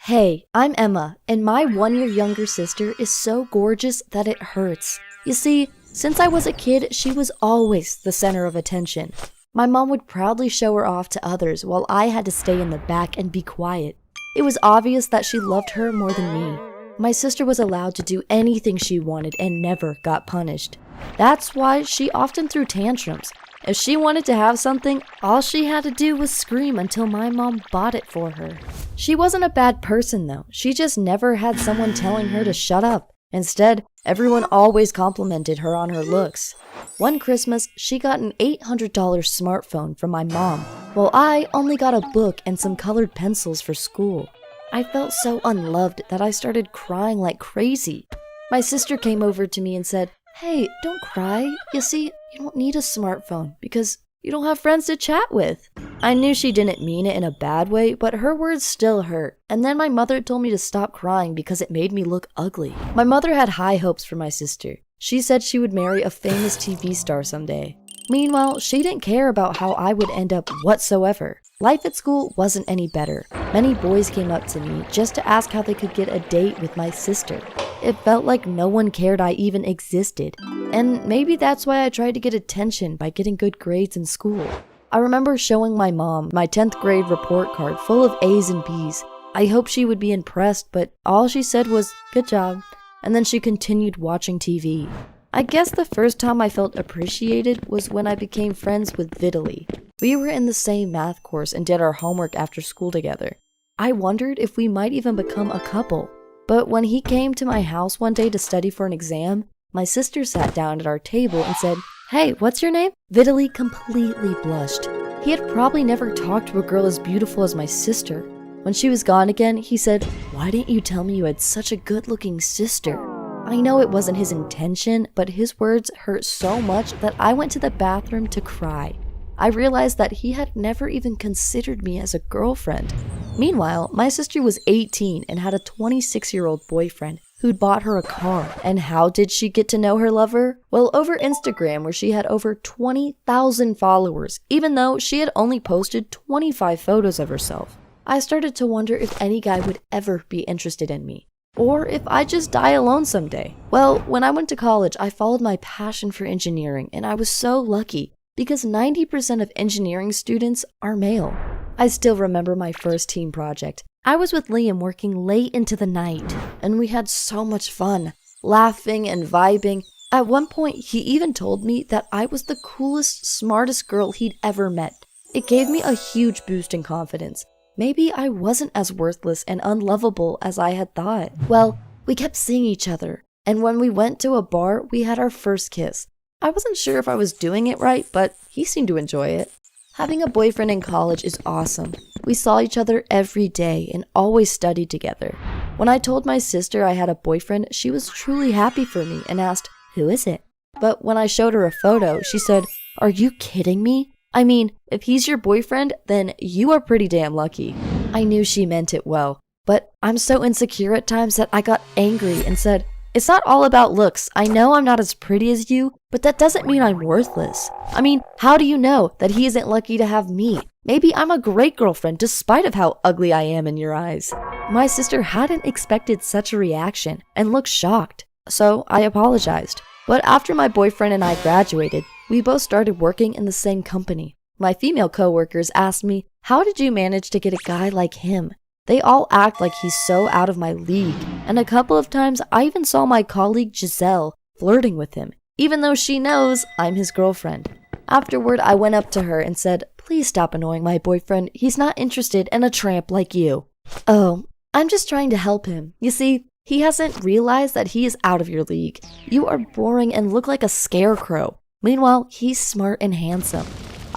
Hey, I'm Emma, and my 1 year younger sister is so gorgeous that it hurts. You see, since I was a kid, she was always the center of attention. My mom would proudly show her off to others while I had to stay in the back and be quiet. It was obvious that she loved her more than me. My sister was allowed to do anything she wanted and never got punished. That's why she often threw tantrums. If she wanted to have something, all she had to do was scream until my mom bought it for her. She wasn't a bad person though, she just never had someone telling her to shut up. Instead, everyone always complimented her on her looks. One Christmas, she got an $800 smartphone from my mom, while I only got a book and some colored pencils for school. I felt so unloved that I started crying like crazy. My sister came over to me and said, "Hey, don't cry. You see, you don't need a smartphone because you don't have friends to chat with." I knew she didn't mean it in a bad way, but her words still hurt. And then my mother told me to stop crying because it made me look ugly. My mother had high hopes for my sister. She said she would marry a famous TV star someday. Meanwhile, she didn't care about how I would end up whatsoever. Life at school wasn't any better. Many boys came up to me just to ask how they could get a date with my sister. It felt like no one cared I even existed. And maybe that's why I tried to get attention by getting good grades in school. I remember showing my mom my 10th grade report card full of A's and B's. I hoped she would be impressed, but all she said was, "Good job." And then she continued watching TV. I guess the first time I felt appreciated was when I became friends with Vitaly. We were in the same math course and did our homework after school together. I wondered if we might even become a couple. But when he came to my house one day to study for an exam, my sister sat down at our table and said, "Hey, what's your name?" Vitaly completely blushed. He had probably never talked to a girl as beautiful as my sister. When she was gone again, he said, "Why didn't you tell me you had such a good-looking sister?" I know it wasn't his intention, but his words hurt so much that I went to the bathroom to cry. I realized that he had never even considered me as a girlfriend. Meanwhile, my sister was 18 and had a 26-year-old boyfriend who'd bought her a car. And how did she get to know her lover? Well, over Instagram, where she had over 20,000 followers, even though she had only posted 25 photos of herself. I started to wonder if any guy would ever be interested in me, or if I'd just die alone someday. Well, when I went to college, I followed my passion for engineering, and I was so lucky because 90% of engineering students are male. I still remember my first team project. I was with Liam working late into the night, and we had so much fun, laughing and vibing. At one point, he even told me that I was the coolest, smartest girl he'd ever met. It gave me a huge boost in confidence. Maybe I wasn't as worthless and unlovable as I had thought. Well, we kept seeing each other, and when we went to a bar, we had our first kiss. I wasn't sure if I was doing it right, but he seemed to enjoy it. Having a boyfriend in college is awesome. We saw each other every day and always studied together. When I told my sister I had a boyfriend, she was truly happy for me and asked, "Who is it?" But when I showed her a photo, she said, "Are you kidding me? I mean, if he's your boyfriend, then you are pretty damn lucky." I knew she meant it well, but I'm so insecure at times that I got angry and said, "It's not all about looks. I know I'm not as pretty as you, but that doesn't mean I'm worthless. I mean, how do you know that he isn't lucky to have me? Maybe I'm a great girlfriend despite of how ugly I am in your eyes." My sister hadn't expected such a reaction and looked shocked, so I apologized. But after my boyfriend and I graduated, we both started working in the same company. My female coworkers asked me, "How did you manage to get a guy like him?" They all act like he's so out of my league, and a couple of times I even saw my colleague Giselle flirting with him, even though she knows I'm his girlfriend. Afterward, I went up to her and said, "Please stop annoying my boyfriend. He's not interested in a tramp like you." "Oh, I'm just trying to help him. You see, he hasn't realized that he is out of your league. You are boring and look like a scarecrow. Meanwhile, he's smart and handsome."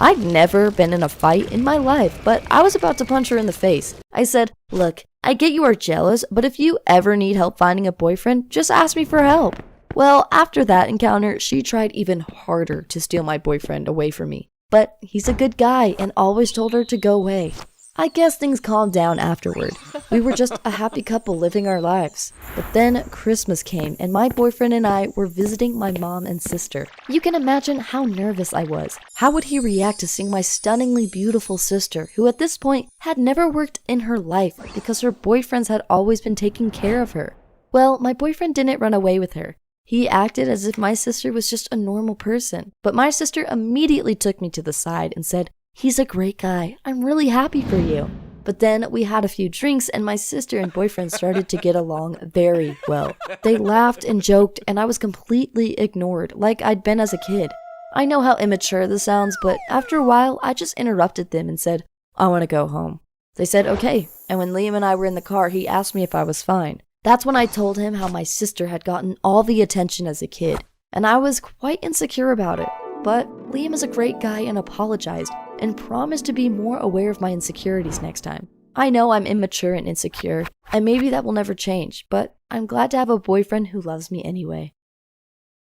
I'd never been in a fight in my life, but I was about to punch her in the face. I said, "Look, I get you are jealous, but if you ever need help finding a boyfriend, just ask me for help." Well, after that encounter, she tried even harder to steal my boyfriend away from me. But he's a good guy and always told her to go away. I guess things calmed down afterward. We were just a happy couple living our lives. But then Christmas came and my boyfriend and I were visiting my mom and sister. You can imagine how nervous I was. How would he react to seeing my stunningly beautiful sister, who at this point had never worked in her life because her boyfriends had always been taking care of her? Well, my boyfriend didn't run away with her. He acted as if my sister was just a normal person. But my sister immediately took me to the side and said, "He's a great guy. I'm really happy for you." But then we had a few drinks and my sister and boyfriend started to get along very well. They laughed and joked and I was completely ignored, like I'd been as a kid. I know how immature this sounds, but after a while, I just interrupted them and said, "I want to go home." They said, "Okay." And when Liam and I were in the car, he asked me if I was fine. That's when I told him how my sister had gotten all the attention as a kid, and I was quite insecure about it. But Liam is a great guy and apologized and promised to be more aware of my insecurities next time. I know I'm immature and insecure, and maybe that will never change, but I'm glad to have a boyfriend who loves me anyway.